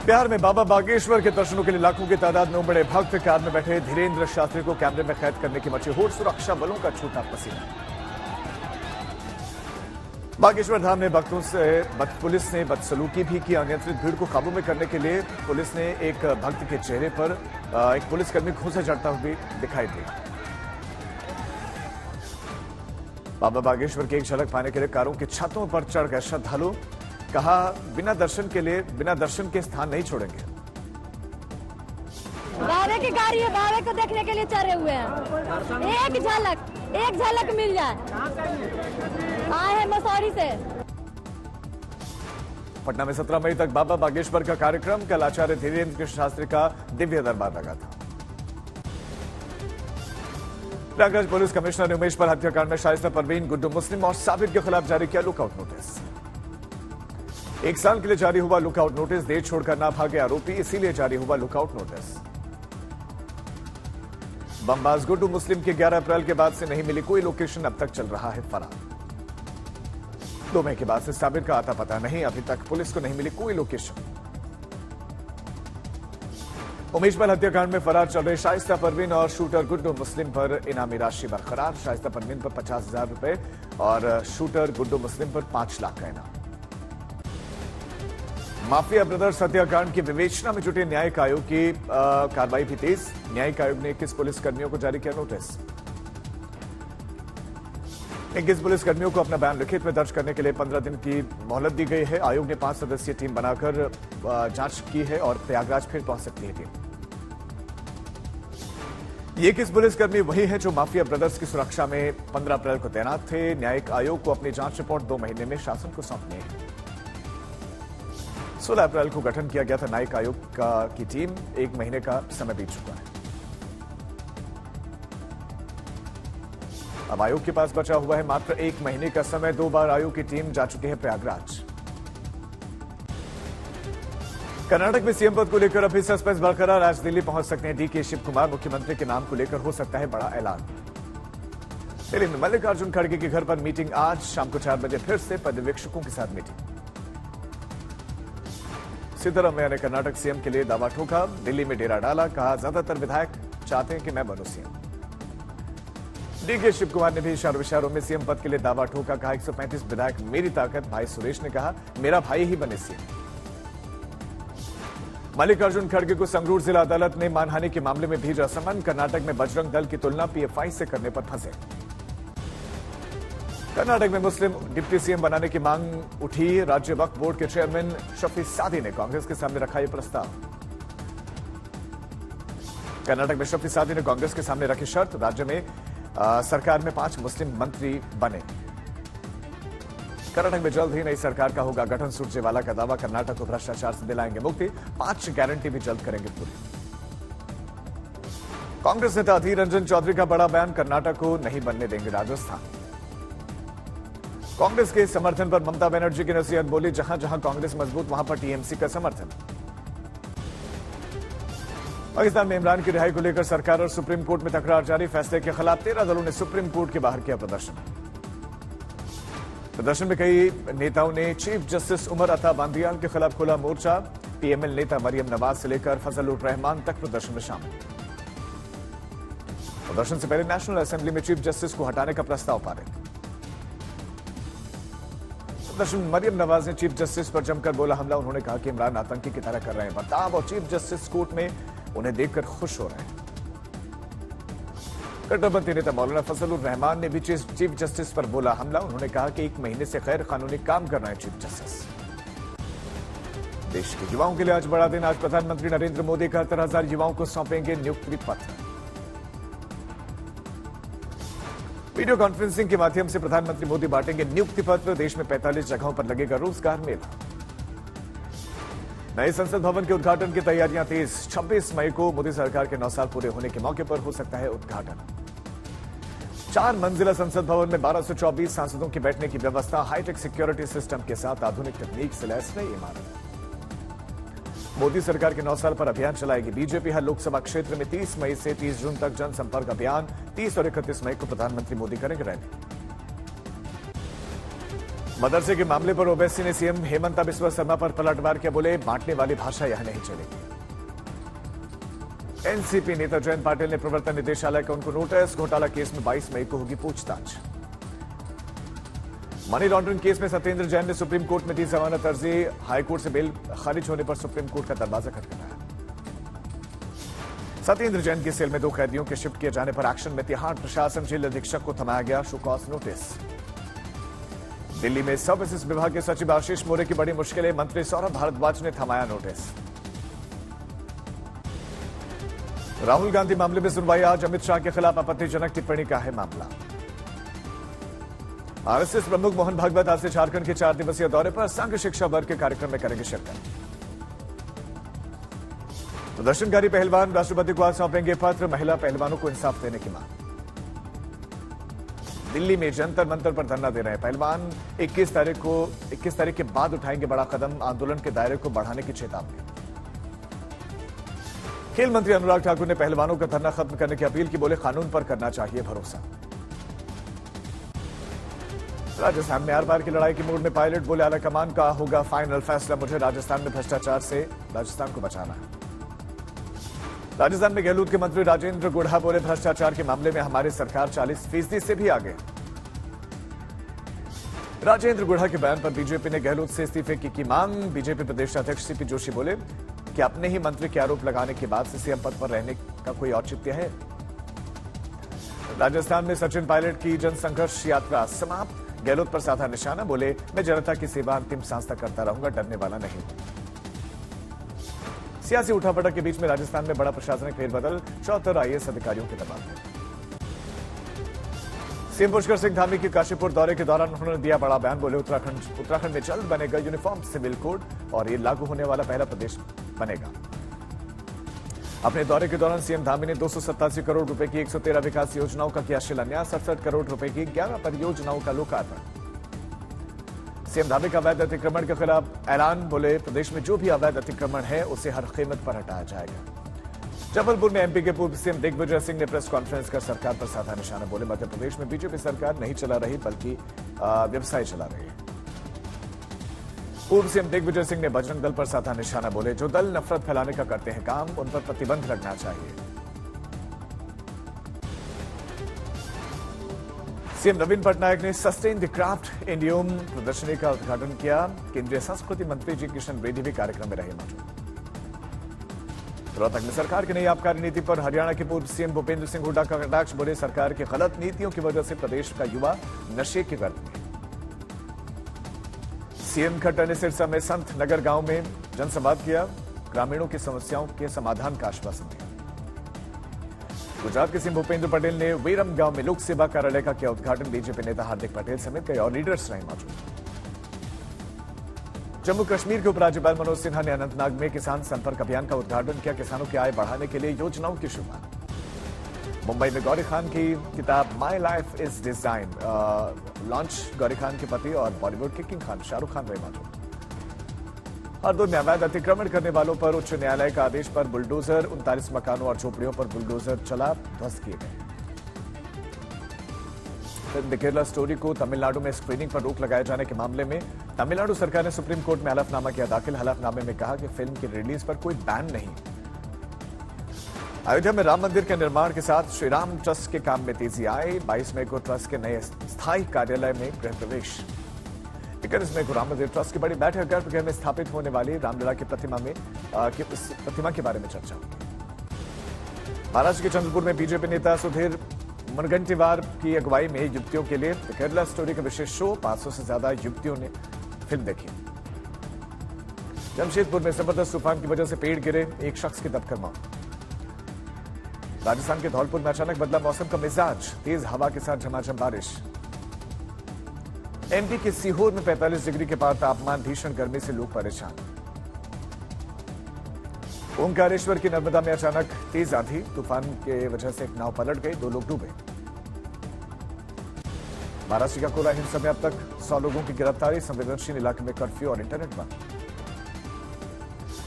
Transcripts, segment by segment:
बिहार में बाबा बागेश्वर के दर्शनों के लिए लाखों की तादाद में उमड़े भक्त। कार में बैठे धीरेन्द्र शास्त्री को कैमरे में कैद करने की मची होड़, सुरक्षा बलों का छूटा पसीना। बागेश्वर धाम में भक्तों से पुलिस ने बदसलूकी भी की। अनियंत्रित भीड़ को काबू में करने के लिए पुलिस ने एक भक्त के चेहरे पर एक पुलिसकर्मी घूंसे चढ़ता हुआ दिखाई दिया। बाबा बागेश्वर की एक झलक पाने के लिए कारों की छतों पर चढ़ गए श्रद्धालु। कहा, बिना दर्शन के स्थान नहीं छोड़ेंगे। बाबे की गाड़ी है, बाबे को देखने के लिए चढ़े हुए हैं। एक झलक मिल जाए। आए हैं मसौरी से। पटना में 17 मई तक बाबा बागेश्वर का कार्यक्रम। कल आचार्य धीरेन्द्र शास्त्री का दिव्य दरबार लगा था। प्रयागराज पुलिस कमिश्नर ने उमेश पर हत्याकांड में शाइस्ता परवीन, गुड्डू मुस्लिम और साबिर के खिलाफ जारी किया लुकआउट नोटिस। 1 साल के लिए जारी हुआ लुकआउट नोटिस। देश छोड़कर ना भागे आरोपी, इसीलिए जारी हुआ लुकआउट नोटिस। बमबाज गुड्डू मुस्लिम के 11 अप्रैल के बाद से नहीं मिली कोई लोकेशन, अब तक चल रहा है फरार। 2 मई के बाद से साबिर का आता पता नहीं, अभी तक पुलिस को नहीं मिली कोई लोकेशन। उमेश पर हत्याकांड में फरार चल रहे शाइस्ता परवीन और शूटर गुड्डू मुस्लिम पर इनामी राशि बरकरार। शाइस्ता परवीन पर 50,000 रुपए और शूटर गुड्डू मुस्लिम पर 5 लाख का इनाम। माफिया ब्रदर्स हत्याकांड की विवेचना में जुटे न्यायिक आयोग की कार्रवाई भी तेज। न्यायिक आयोग ने 21 पुलिसकर्मियों को जारी किया नोटिस। 21 पुलिसकर्मियों को अपना बयान लिखित में दर्ज करने के लिए 15 दिन की मोहलत दी गई है। आयोग ने 5 सदस्यीय टीम बनाकर जांच की है और प्रयागराज फिर पहुंच सकती है टीम। ये 21 पुलिसकर्मी वही हैं जो माफिया ब्रदर्स की सुरक्षा में 15 अप्रैल को तैनात थे। न्यायिक आयोग को अपनी जांच रिपोर्ट 2 महीने में शासन को सौंपनी है। 16 अप्रैल को गठन किया गया था न्यायिक आयोग की टीम। 1 महीने का समय बीत चुका है। अब आयोग के पास बचा हुआ है मात्र 1 महीने का समय। 2 बार आयोग की टीम जा चुकी है प्रयागराज। कर्नाटक में सीएम पद को लेकर अभी सस्पेंस बरकरार। आज दिल्ली पहुंच सकते हैं डीके शिव कुमार। मुख्यमंत्री के नाम को लेकर हो सकता है बड़ा ऐलान। दिल्ली में मल्लिकार्जुन खड़गे के घर पर मीटिंग। आज शाम को 4 बजे फिर से पर्यवेक्षकों के साथ मीटिंग। सिद्धरामैया ने कर्नाटक सीएम के लिए दावा ठोका। दिल्ली में डेरा डाला। कहा, ज्यादातर विधायक चाहते हैं कि मैं बनूं सीएम। डीके शिव कुमार ने भी इशारों में सीएम पद के लिए दावा ठोका। कहा, 135 विधायक मेरी ताकत। भाई सुरेश ने कहा, मेरा भाई ही बने सीएम। मल्लिकार्जुन खड़गे को संगरूर जिला अदालत ने मानहानि के मामले में भेजा समन। कर्नाटक में बजरंग दल की तुलना पीएफआई से करने पर फंसे। कर्नाटक में मुस्लिम डिप्टी सीएम बनाने की मांग उठी। राज्य वक्फ बोर्ड के चेयरमैन शफी सादी ने कांग्रेस के सामने रखा यह प्रस्ताव। कर्नाटक में शफी सादी ने कांग्रेस के सामने रखी शर्त। राज्य में सरकार में 5 मुस्लिम मंत्री बने। कर्नाटक में जल्द ही नई सरकार का होगा गठन। सुरजेवाला का दावा, कर्नाटक को भ्रष्टाचार से दिलाएंगे मुक्ति। 5 गारंटी भी जल्द करेंगे पूरी। कांग्रेस नेता अधीर रंजन चौधरी का बड़ा बयान, कर्नाटक को नहीं बनने देंगे राजस्थान। कांग्रेस के समर्थन पर ममता बनर्जी की नसीहत बोली, जहां जहां कांग्रेस मजबूत वहां पर टीएमसी का समर्थन। पाकिस्तान में इमरान की रिहाई को लेकर सरकार और सुप्रीम कोर्ट में तकरार जारी। फैसले के खिलाफ 13 दलों ने सुप्रीम कोर्ट के बाहर किया प्रदर्शन में कई नेताओं ने चीफ जस्टिस उमर अता बांदियान के खिलाफ खोला मोर्चा। पीएमएल नेता मरियम नवाज से लेकर फजलुर रहमान तक प्रदर्शन में शामिल। प्रदर्शन से पहले नेशनल असेंबली में चीफ जस्टिस को हटाने का प्रस्ताव पारित। प्रदर्शन में मरियम नवाज ने चीफ जस्टिस पर जमकर बोला हमला। उन्होंने कहा कि इमरान आतंकी की तरह कर रहे हैं बर्ताव और चीफ जस्टिस कोर्ट में उन्हें देखकर खुश हो रहे हैं। कट्टरपंथी नेता मौलाना फजलुर रहमान ने भी चीफ जस्टिस पर बोला हमला। उन्होंने कहा कि 1 महीने से गैर कानूनी काम कर रहे हैं चीफ जस्टिस। देश के युवाओं के लिए आज बड़ा दिन। आज प्रधानमंत्री नरेंद्र मोदी 71,000 युवाओं को सौंपेंगे नियुक्ति पत्र। वीडियो कॉन्फ्रेंसिंग के माध्यम से प्रधानमंत्री मोदी बांटेंगे नियुक्ति पत्र। देश में 45 जगहों पर लगेगा रोजगार मेला। नए संसद भवन के उद्घाटन की तैयारियां तेज। 26 मई को मोदी सरकार के 9 साल पूरे होने के मौके पर हो सकता है उद्घाटन। 4 मंजिला संसद भवन में 1224 सांसदों की बैठने की व्यवस्था। हाईटेक सिक्योरिटी सिस्टम के साथ आधुनिक तकनीक से लैस नई इमारत। मोदी सरकार के 9 साल पर अभियान चलाएगी बीजेपी। हर लोकसभा क्षेत्र में 30 मई से 30 जून तक जनसंपर्क अभियान। 30 और 31 मई को प्रधानमंत्री मोदी करेंगे रैली। मदरसे के मामले पर ओवैसी ने सीएम हेमंत बिस्वा शर्मा पर पलटवार किया, बोले बांटने वाली भाषा यहां नहीं चलेगी। एनसीपी नेता जयंत पाटिल ने प्रवर्तन निदेशालय का उनको नोटिस, घोटाला केस में 22 मई को होगी पूछताछ। मनी लॉन्ड्रिंग केस में सत्येंद्र जैन ने सुप्रीम कोर्ट में दी जमानत अर्जी, हाईकोर्ट से बेल खारिज होने पर सुप्रीम कोर्ट का दरवाजा खटखटाया। सत्येंद्र जैन की सेल में 2 कैदियों के शिफ्ट किए जाने पर एक्शन में तिहाड़ प्रशासन जेल अधीक्षक को थमाया गया शो कॉज नोटिस। दिल्ली में सर्विसेज विभाग के सचिव आशीष मोरे की बड़ी मुश्किलें, मंत्री सौरभ भारद्वाज ने थमाया नोटिस। राहुल गांधी मामले में सुनवाई आज, अमित शाह के खिलाफ आपत्तिजनक टिप्पणी का है मामला। आरएसएस प्रमुख मोहन भागवत आज से झारखंड के 4 दिवसीय दौरे पर, संघ शिक्षा वर्ग के कार्यक्रम में करेंगे शिरकत। प्रदर्शनकारी पहलवान राष्ट्रपति को आज सौंपेंगे पत्र, महिला पहलवानों को इंसाफ देने की मांग। दिल्ली में जंतर मंतर पर धरना दे रहे हैं पहलवान, 21 तारीख के बाद उठाएंगे बड़ा कदम, आंदोलन के दायरे को बढ़ाने की चेतावनी। खेल मंत्री अनुराग ठाकुर ने पहलवानों का धरना खत्म करने की अपील की, बोले कानून पर करना चाहिए भरोसा। राजस्थान में आर पार की लड़ाई की मूड में पायलट, बोले आलाकमान का होगा फाइनल फैसला, मुझे राजस्थान में भ्रष्टाचार से राजस्थान को बचाना है। राजस्थान में गहलोत के मंत्री राजेंद्र गुढ़ा बोले भ्रष्टाचार के मामले में हमारी सरकार 40% से भी आगे। राजेंद्र गुढ़ा के बयान पर बीजेपी ने गहलोत से इस्तीफे की मांग। बीजेपी प्रदेश अध्यक्ष सीपी जोशी बोले कि अपने ही मंत्री के आरोप लगाने के बाद से सीएम पद पर रहने का कोई औचित्य है। राजस्थान में सचिन पायलट की जनसंघर्ष यात्रा समाप्त, गहलोत पर साधा निशाना, बोले मैं जनता की सेवा अंतिम सांस तक करता रहूंगा, डरने वाला नहीं। सियासी उठापटक के बीच में राजस्थान में बड़ा प्रशासनिक फेरबदल, 74 आईएएस अधिकारियों के दबाव में। सीएम पुष्कर सिंह धामी के काशीपुर दौरे के दौरान उन्होंने दिया बड़ा बयान, बोले उत्तराखंड में जल्द बनेगा यूनिफॉर्म सिविल कोड और ये लागू होने वाला पहला प्रदेश बनेगा। अपने दौरे के दौरान सीएम धामी ने 287 करोड़ रुपए की 113 विकास योजनाओं का किया शिलान्यास, 67 करोड़ रुपए की 11 परियोजनाओं का लोकार्पण। सीएम धामी का अवैध अतिक्रमण के खिलाफ ऐलान, बोले प्रदेश में जो भी अवैध अतिक्रमण है उसे हर कीमत पर हटाया जाएगा। जबलपुर में एमपी के पूर्व सीएम दिग्विजय सिंह ने प्रेस कॉन्फ्रेंस कर सरकार पर साधा निशाना, बोले मध्य प्रदेश में बीजेपी सरकार नहीं चला रही बल्कि व्यवसाय चला रही है। पूर्व सीएम दिग्विजय सिंह ने बजरंग दल पर साधा निशाना, बोले जो दल नफरत फैलाने का करते हैं काम, उन पर प्रतिबंध लगना चाहिए। सीएम नवीन पटनायक ने सस्टेन द क्राफ्ट इंडियम प्रदर्शनी का उद्घाटन किया। केंद्रीय संस्कृति मंत्री जी किशन रेड्डी भी कार्यक्रम में रहे मौजूद। रोहतक में सरकार की नई आबकारी नीति पर हरियाणा के पूर्व सीएम भूपेंद्र सिंह हुड्डा का कटाक्ष, बोले सरकार की गलत नीतियों की वजह से प्रदेश का युवा नशे की गर्त में। सीएम खट्टर ने सिरसा में संत नगर गांव में जनसंवाद किया, ग्रामीणों की समस्याओं के समाधान का आश्वासन दिया। गुजरात के सीएम भूपेंद्र पटेल ने वीरम गांव में लोक सेवा कार्यालय का किया उद्घाटन, बीजेपी नेता हार्दिक पटेल समेत कई और लीडर्स रहे मौजूद। जम्मू कश्मीर के उपराज्यपाल मनोज सिन्हा ने अनंतनाग में किसान संपर्क अभियान का उद्घाटन किया, किसानों की आय बढ़ाने के लिए योजनाओं की शुरुआत। मुंबई में गौरी खान की किताब my life is design launch, Gauri Khan के पति और बॉलीवुड के किंग खान शाहरुख खान रहे मौजूद। हरदोई में अवैध अतिक्रमण करने वालों पर उच्च न्यायालय का आदेश पर बुलडोजर, 39 मकानों और झोपड़ियों पर बुलडोजर चला, ध्वस्त किए गए। फिल्म द केरला स्टोरी को तमिलनाडु में स्क्रीनिंग पर रोक लगाए जाने के मामले में तमिलनाडु सरकार ने सुप्रीम कोर्ट में हलफनामा किया दाखिल। हलफनामे में कहा कि फिल्म की रिलीज पर कोई बैन नहीं। अयोध्या में राम मंदिर के निर्माण के साथ श्री राम ट्रस्ट के काम में तेजी आई। 22 मई को ट्रस्ट के नए स्थायी कार्यालय में गृह प्रवेश। 21 मई को राम मंदिर ट्रस्ट की बड़ी बैठक, गर्भगृह में स्थापित होने वाली रामलला की प्रतिमा के बारे में चर्चा होगी। महाराष्ट्र के चंद्रपुर में बीजेपी नेता सुधीर मुनगंटीवार की अगुवाई में युवतियों के लिए द केरला स्टोरी का विशेष शो, 500 से ज्यादा युवतियों ने फिल्म देखी। जमशेदपुर में जबरदस्त तूफान की वजह से पेड़ गिरे, एक शख्स की दबकर मौत। राजस्थान के धौलपुर में अचानक बदला मौसम का मिजाज, तेज हवा के साथ झमाझम बारिश। एमपी के सीहोर में 45 डिग्री के पार तापमान, भीषण गर्मी से लोग परेशान। ओंकारेश्वर की नर्मदा में अचानक तेज आंधी, तूफान के वजह से एक नाव पलट गई, 2 लोग डूबे। महाराष्ट्र का कोला हिंसा में अब तक 100 लोगों की गिरफ्तारी, संवेदनशील इलाके में कर्फ्यू और इंटरनेट बंद।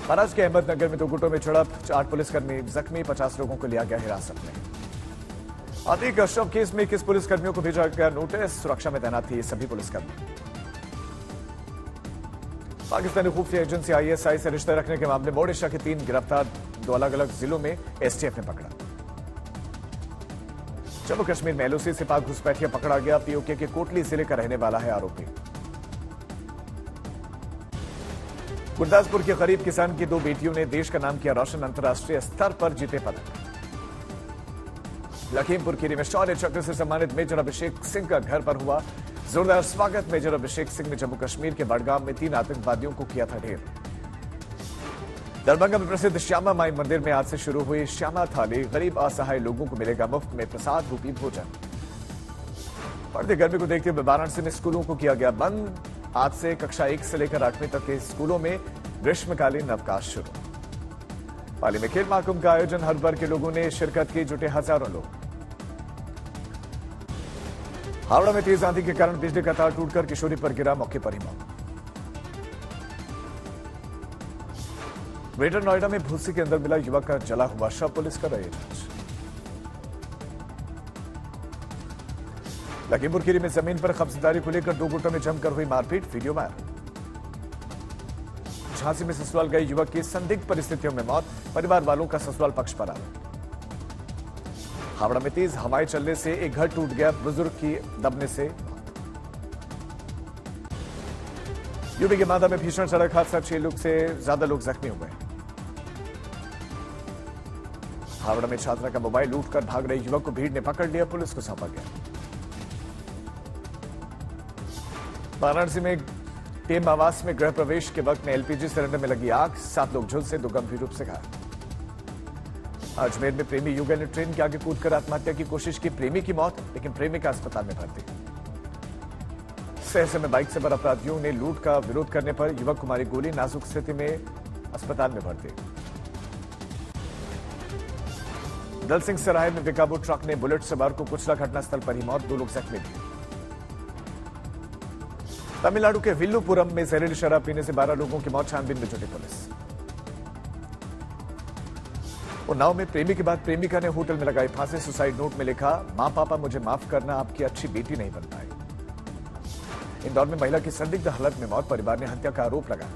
महाराष्ट्र के अहमदनगर में 2 गुटों में झड़प, 8 पुलिसकर्मी जख्मी, 50 लोगों को लिया गया हिरासत में। आतिक अशरफ केस में 21 पुलिसकर्मियों को भेजा गया नोटिस, सुरक्षा में तैनात थे ये सभी पुलिसकर्मी। पाकिस्तानी खुफिया एजेंसी आईएसआई से रिश्ते रखने के मामले में ओडिशा के 3 गिरफ्तार, 2 अलग अलग जिलों में एसटीएफ ने पकड़ा। जम्मू कश्मीर में एलओसी से पाक घुसपैठिया पकड़ा गया, पीओके के कोटली जिले का रहने वाला है आरोपी। गुरदासपुर के गरीब किसान की 2 बेटियों ने देश का नाम किया रोशन, अंतर्राष्ट्रीय स्तर पर जीते पदक। लखीमपुर खीरी में शौर्य चक्र से सम्मानित मेजर अभिषेक सिंह का घर पर हुआ जोरदार स्वागत। मेजर अभिषेक सिंह ने जम्मू कश्मीर के बड़गाम में 3 आतंकवादियों को किया था ढेर। दरभंगा में प्रसिद्ध श्यामा माई मंदिर में आज से शुरू हुई श्यामा थाली, गरीब असहाय लोगों को मिलेगा मुफ्त में प्रसाद रूपी भोजन। बढ़ती गर्मी को देखते हुए वाराणसी में स्कूलों को किया गया बंद। आज से कक्षा 1 से लेकर 8वीं तक के स्कूलों में ग्रीष्मकालीन अवकाश शुरू। पाली में खेल महाकुंभ का आयोजन, हर वर्ग के लोगों ने शिरकत की, जुटे हजारों लोग। हावड़ा में तेज आंधी के कारण बिजली का तार टूटकर किशोरी पर गिरा, मौके पर ही मौत। ग्रेटर नोएडा में भूसी के अंदर मिला युवक का जला हुआ शव, पुलिस कर रही है जांच। लखीमपुर खीरी में जमीन पर कब्जेदारी को लेकर 2 गुटों में जमकर हुई मारपीट, वीडियो वायरल। झांसी में ससुराल गए युवक की संदिग्ध परिस्थितियों में मौत, परिवार वालों का ससुराल पक्ष पर आरोप। हावड़ा में तेज हवाएं चलने से एक घर टूट गया, बुजुर्ग की दबने से मौत। यूपी के बांदा में भीषण सड़क हादसा, 6 लोग से ज्यादा लोग जख्मी हुए। हावड़ा में छात्रा का मोबाइल लूटकर भाग रहे युवक को भीड़ ने पकड़ लिया, पुलिस को सौंपा गया। वाराणसी में टीम आवास में गृह प्रवेश के वक्त में एलपीजी सिलेंडर में लगी आग, 7 लोग झुलसे, 2 गंभीर रूप से घायल। अजमेर में प्रेमी युगल ने ट्रेन के आगे कूदकर आत्महत्या की कोशिश की, प्रेमी की मौत, लेकिन प्रेमिका अस्पताल में भर्ती। सहरसा में बाइक से भर अपराधियों ने लूट का विरोध करने पर युवक को मारी गोली, नाजुक स्थिति में अस्पताल में भर्ती। दल सिंह सराय में बेकाबू ट्रक ने बुलेट सवार को कुचला, घटनास्थल पर ही मौत, 2 लोग जख्मी हुए। तमिलनाडु के विल्लुपुरम में जहरीली शराब पीने से 12 लोगों की मौत, छानबीन में जुटी पुलिस। उन्नाव में प्रेमी के बाद प्रेमिका ने होटल में लगाई फांसी, सुसाइड नोट में लिखा, मां पापा मुझे माफ करना, आपकी अच्छी बेटी नहीं बन पाई। इंदौर में महिला की संदिग्ध हालत में मौत, परिवार ने हत्या का आरोप लगाया।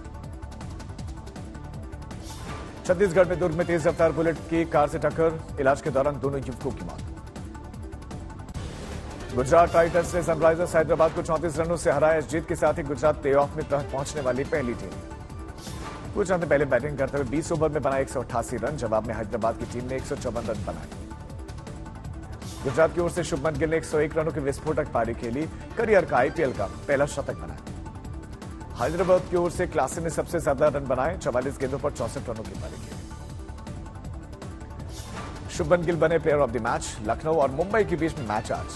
छत्तीसगढ़ में दुर्ग में तेज रफ्तार बुलेट की कार से टक्कर, इलाज के दौरान दोनों युवकों की मौत। गुजरात टाइटंस ने सनराइजर्स हैदराबाद को 34 रनों से हराया, इस जीत के साथ ही गुजरात प्लेऑफ में पहुंचने वाली पहली टीम। गुजरात ने पहले बैटिंग करते हुए 20 ओवर में बनाए 188 रन, जवाब में हैदराबाद की टीम ने 154 रन बनाए। गुजरात की ओर से शुभमन गिल ने 101 रनों की विस्फोटक पारी खेली, करियर का आईपीएल का पहला शतक बनाया। हैदराबाद की ओर से क्लासी ने सबसे ज्यादा रन बनाए, 44 गेंदों पर 64 रनों की पारी खेली। शुभमन गिल बने player of the match. Lucknow और मुंबई के बीच में मैच आज।